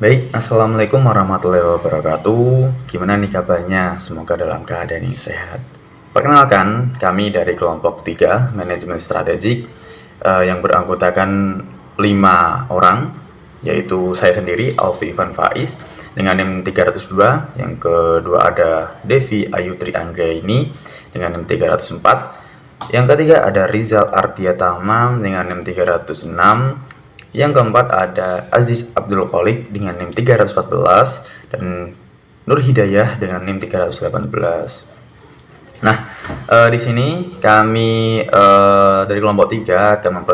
Baik, Assalamualaikum warahmatullahi wabarakatuh. Gimana nih kabarnya? Semoga dalam keadaan yang sehat. Perkenalkan, kami dari kelompok 3 Manajemen Strategik yang beranggotakan 5 orang, yaitu saya sendiri, Alfi Ivan Faiz, dengan NIM 302. Yang kedua ada Devi Ayu Trianggraini dengan NIM 304. Yang ketiga ada Rizal Artia Tama dengan NIM 306. Yang keempat ada Aziz Abdul Kholik dengan NIM 314 dan Nur Hidayah dengan NIM 318. Nah, di sini kami dari kelompok 3 akan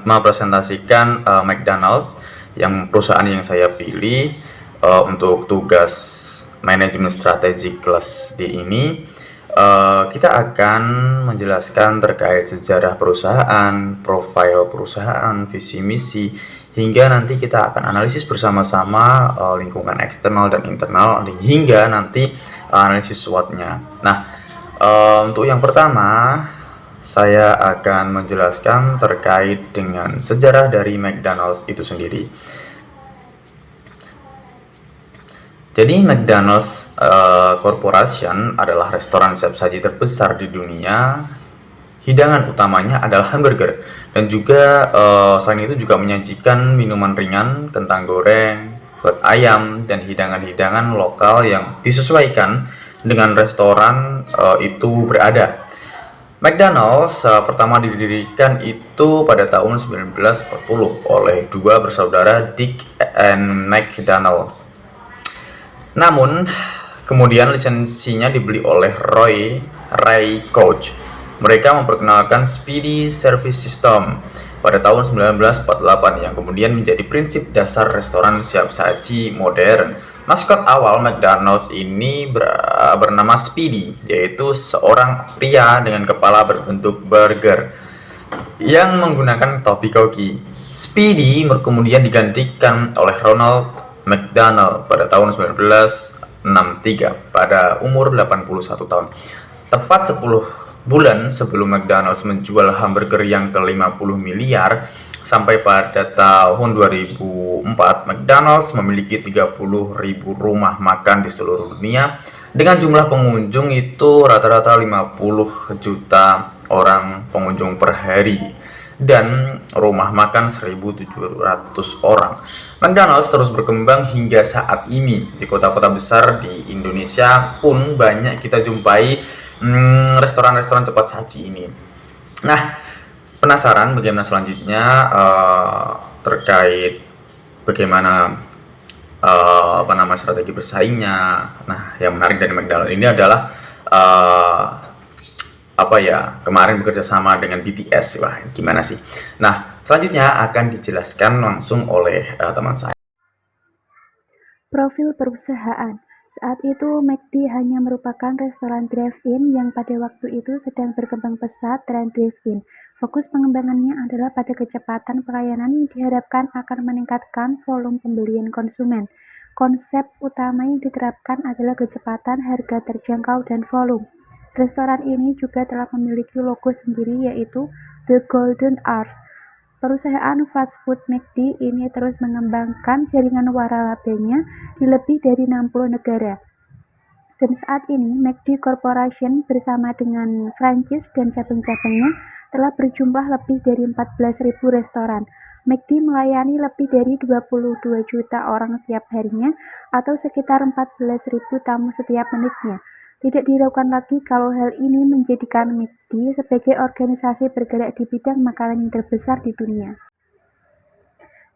mempresentasikan McDonald's yang perusahaan yang saya pilih untuk tugas manajemen strategi kelas D ini. Kita akan menjelaskan terkait sejarah perusahaan, profil perusahaan, visi misi, hingga nanti kita akan analisis bersama-sama lingkungan eksternal dan internal, hingga nanti analisis SWOT-nya. Nah, untuk yang pertama, saya akan menjelaskan terkait dengan sejarah dari McDonald's itu sendiri. Jadi McDonald's Corporation adalah restoran siap saji terbesar di dunia. Hidangan utamanya adalah hamburger dan juga selain itu juga menyajikan minuman ringan, kentang goreng, hot ayam, dan hidangan-hidangan lokal yang disesuaikan dengan restoran itu berada. McDonald's pertama didirikan itu pada tahun 1940 oleh dua bersaudara Dick and McDonald's. Namun, kemudian lisensinya dibeli oleh Ray Koch. Mereka memperkenalkan Speedy Service System pada tahun 1948 yang kemudian menjadi prinsip dasar restoran siap saji modern. Maskot awal McDonald's ini bernama Speedy, yaitu seorang pria dengan kepala berbentuk burger yang menggunakan topi koki. Speedy kemudian digantikan oleh Ronald McDonald pada tahun 1963 pada umur 81 tahun. Tepat 10 bulan sebelum McDonald's menjual hamburger yang ke-50 miliar, sampai pada tahun 2004 McDonald's memiliki 30.000 rumah makan di seluruh dunia dengan jumlah pengunjung itu rata-rata 50 juta orang pengunjung per hari dan rumah makan 1.700 orang. McDonald's terus berkembang hingga saat ini. Di kota-kota besar di Indonesia pun banyak kita jumpai restoran-restoran cepat saji ini. Nah, penasaran bagaimana selanjutnya terkait bagaimana strategi bersaingnya. Nah, yang menarik dari McDonald's ini adalah kemarin bekerja sama dengan BTS. Wah, gimana sih? Nah, selanjutnya akan dijelaskan langsung oleh teman saya. Profil perusahaan. Saat itu, McD hanya merupakan restoran drive-in yang pada waktu itu sedang berkembang pesat tren drive-in. Fokus pengembangannya adalah pada kecepatan pelayanan yang diharapkan akan meningkatkan volume pembelian konsumen. Konsep utama yang diterapkan adalah kecepatan, harga terjangkau, dan volume. Restoran ini juga telah memiliki logo sendiri, yaitu The Golden Arch. Perusahaan fast food McD ini terus mengembangkan jaringan waralabanya di lebih dari 60 negara. Dan saat ini, McD Corporation bersama dengan franchise dan cabang-cabangnya telah berjumlah lebih dari 14.000 restoran. McD melayani lebih dari 22 juta orang setiap harinya atau sekitar 14.000 tamu setiap menitnya. Tidak diragukan lagi kalau hal ini menjadikan McD sebagai organisasi bergerak di bidang makanan yang terbesar di dunia.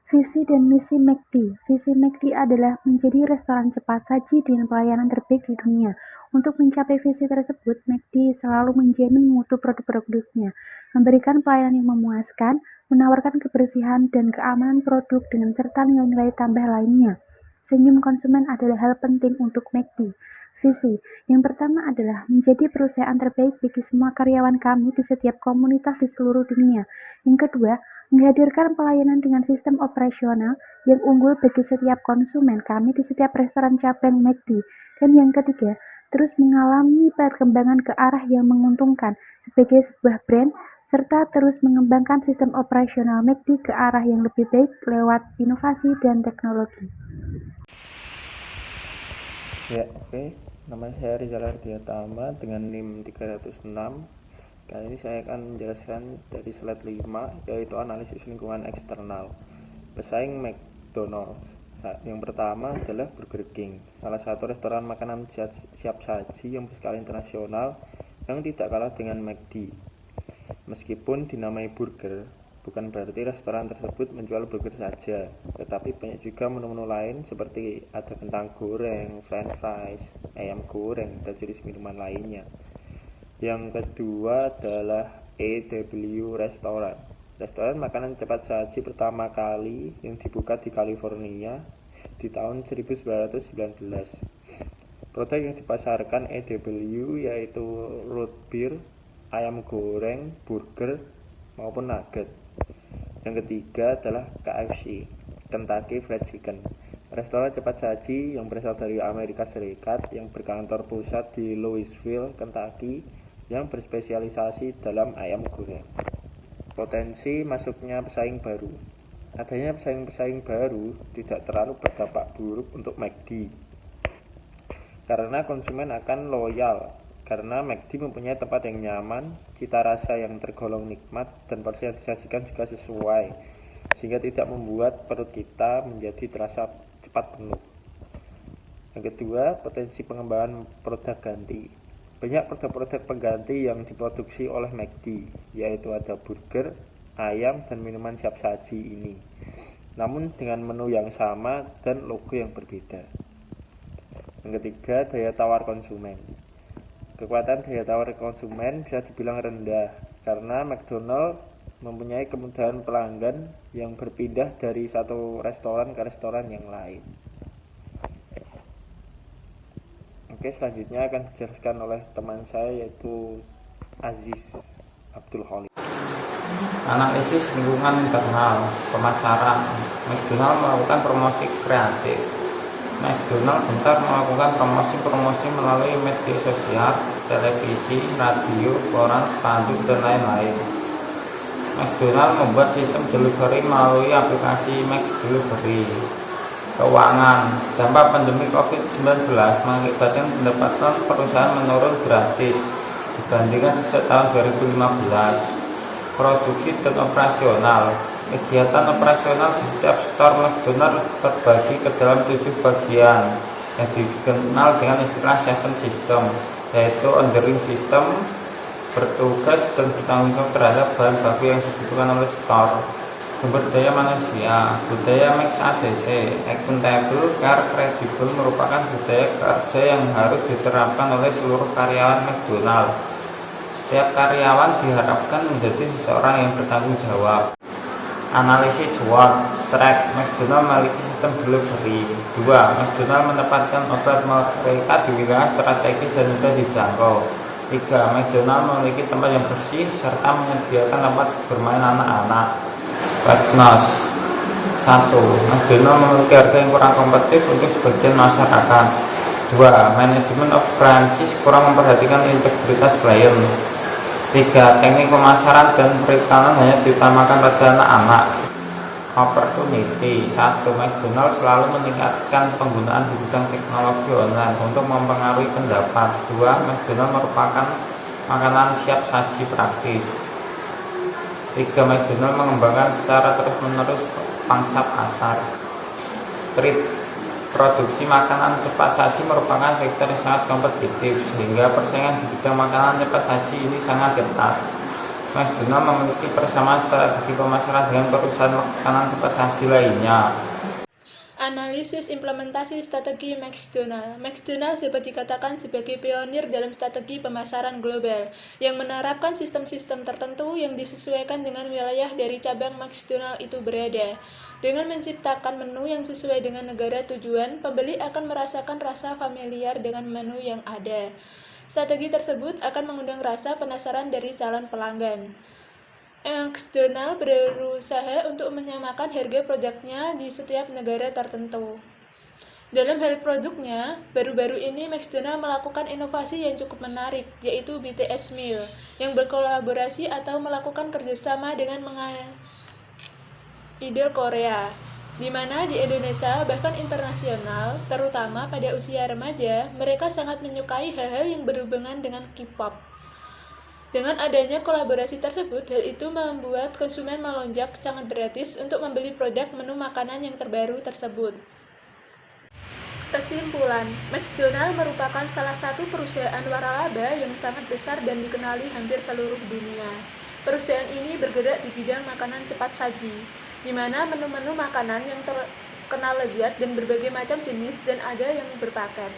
Visi dan misi McD. Visi McD adalah menjadi restoran cepat saji dengan pelayanan terbaik di dunia. Untuk mencapai visi tersebut, McD selalu menjamin mutu produk-produknya, memberikan pelayanan yang memuaskan, menawarkan kebersihan dan keamanan produk dengan serta nilai-nilai tambah lainnya. Senyum konsumen adalah hal penting untuk McD. Visi yang pertama adalah menjadi perusahaan terbaik bagi semua karyawan kami di setiap komunitas di seluruh dunia. Yang kedua, menghadirkan pelayanan dengan sistem operasional yang unggul bagi setiap konsumen kami di setiap restoran cabang McD. Dan yang ketiga, terus mengalami perkembangan ke arah yang menguntungkan sebagai sebuah brand serta terus mengembangkan sistem operasional McD ke arah yang lebih baik lewat inovasi dan teknologi. Ya, oke. Nama saya Rizal Ardiatama dengan NIM 306. Kali ini saya akan menjelaskan dari slide 5, yaitu analisis lingkungan eksternal. Pesaing McDonald's. Yang pertama adalah Burger King, salah satu restoran makanan siap saji yang berskala internasional yang tidak kalah dengan McD. Meskipun dinamai burger, bukan berarti restoran tersebut menjual burger saja, tetapi banyak juga menu-menu lain seperti ada kentang goreng, french fries, ayam goreng, dan jenis minuman lainnya. Yang kedua adalah EW Restaurant, restoran makanan cepat saji pertama kali yang dibuka di California di tahun 1919. Produk yang dipasarkan EW yaitu root beer, ayam goreng, burger, maupun nugget. Yang ketiga adalah KFC, Kentucky Fried Chicken, restoran cepat saji yang berasal dari Amerika Serikat yang berkantor pusat di Louisville, Kentucky, yang berspesialisasi dalam ayam goreng. Potensi masuknya pesaing baru. Adanya pesaing-pesaing baru tidak terlalu berdampak buruk untuk McD, karena konsumen akan loyal. Karena McD mempunyai tempat yang nyaman, cita rasa yang tergolong nikmat, dan porsi yang disajikan juga sesuai, sehingga tidak membuat perut kita menjadi terasa cepat penuh. Yang kedua, potensi pengembangan produk ganti. Banyak produk-produk pengganti yang diproduksi oleh McD, yaitu ada burger, ayam, dan minuman siap saji ini, namun dengan menu yang sama dan logo yang berbeda. Yang ketiga, daya tawar konsumen. Kekuatan daya tawar konsumen bisa dibilang rendah karena McDonald's mempunyai kemudahan pelanggan yang berpindah dari satu restoran ke restoran yang lain. Oke, selanjutnya akan dijelaskan oleh teman saya yaitu Aziz Abdul Khalid. Analisis lingkungan internal pemasaran. McDonald's melakukan promosi kreatif. McDonald's gencar melakukan promosi melalui media sosial, televisi, radio, koran, spanduk, dan lain-lain. McDonald's membuat sistem delivery melalui aplikasi McDelivery. Keuangan. Dampak pandemi COVID-19 mengakibatkan pendapatan perusahaan menurun drastis dibandingkan sejak tahun 2015. Produksi dan operasional. Kegiatan operasional di setiap store McDonald's terbagi ke dalam 7 bagian yang dikenal dengan istilah 7 system, yaitu ordering system, bertugas dan bertanggung jawab terhadap bahan baku yang dibutuhkan oleh store. Sumber daya manusia. Budaya McACC, accountable, care, credible merupakan budaya kerja yang harus diterapkan oleh seluruh karyawan McDonald's. Setiap karyawan diharapkan menjadi seseorang yang bertanggung jawab. Analisis SWOT, STRATEG. McDonald's memiliki sistem delivery. 2. McDonald's menempatkan outlet mereka di wilayah strategis dan mudah dijangkau. 3. McDonald's memiliki tempat yang bersih serta menyediakan tempat bermain anak-anak. Backnose. 1. McDonald's memiliki harga yang kurang kompetitif untuk sebagian masyarakat. 2. Manajemen of franchise kurang memperhatikan integritas klien. 3. Teknik pemasaran dan periklanan hanya diutamakan pada anak-anak. Opportunity. 1. McDonald's selalu meningkatkan penggunaan di bidang teknologi online untuk mempengaruhi pendapat. 2. McDonald's merupakan makanan siap saji praktis. 3. McDonald's mengembangkan secara terus-menerus pangsa pasar. Trade. Produksi makanan cepat saji merupakan sektor yang sangat kompetitif, sehingga persaingan di bidang makanan cepat saji ini sangat ketat. McDonald's memiliki persamaan strategi pemasaran dengan perusahaan makanan cepat saji lainnya. Analisis implementasi strategi McDonald's. McDonald's dapat dikatakan sebagai pionir dalam strategi pemasaran global yang menerapkan sistem-sistem tertentu yang disesuaikan dengan wilayah dari cabang McDonald's itu berada. Dengan menciptakan menu yang sesuai dengan negara tujuan, pembeli akan merasakan rasa familiar dengan menu yang ada. Strategi tersebut akan mengundang rasa penasaran dari calon pelanggan. McDonald's berusaha untuk menyamakan harga produknya di setiap negara tertentu. Dalam hal produknya, baru-baru ini McDonald melakukan inovasi yang cukup menarik, yaitu BTS Meal, yang berkolaborasi atau melakukan kerjasama dengan idol Korea, di mana di Indonesia bahkan internasional, terutama pada usia remaja, mereka sangat menyukai hal-hal yang berhubungan dengan K-pop. Dengan adanya kolaborasi tersebut, hal itu membuat konsumen melonjak sangat drastis untuk membeli produk menu makanan yang terbaru tersebut. Kesimpulan, McDonald merupakan salah satu perusahaan waralaba yang sangat besar dan dikenali hampir seluruh dunia. Perusahaan ini bergerak di bidang makanan cepat saji, di mana menu-menu makanan yang terkenal lezat dan berbagai macam jenis dan ada yang berpaket.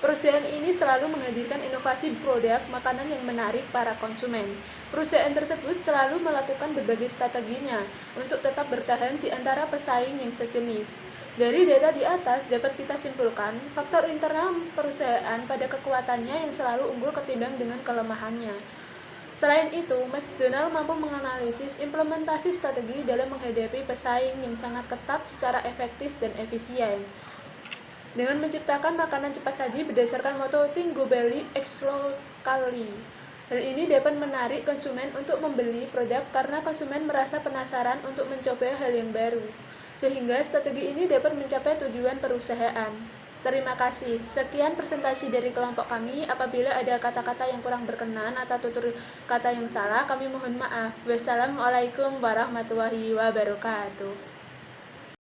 Perusahaan ini selalu menghadirkan inovasi produk makanan yang menarik para konsumen. Perusahaan tersebut selalu melakukan berbagai strateginya untuk tetap bertahan di antara pesaing yang sejenis. Dari data di atas dapat kita simpulkan, faktor internal perusahaan pada kekuatannya yang selalu unggul ketimbang dengan kelemahannya. Selain itu, McDonald mampu menganalisis implementasi strategi dalam menghadapi pesaing yang sangat ketat secara efektif dan efisien. Dengan menciptakan makanan cepat saji berdasarkan moto Think Globally, Act Locally. Hal ini dapat menarik konsumen untuk membeli produk karena konsumen merasa penasaran untuk mencoba hal yang baru, sehingga strategi ini dapat mencapai tujuan perusahaan. Terima kasih. Sekian presentasi dari kelompok kami. Apabila ada kata-kata yang kurang berkenan atau tutur kata yang salah, kami mohon maaf. Wassalamualaikum warahmatullahi wabarakatuh.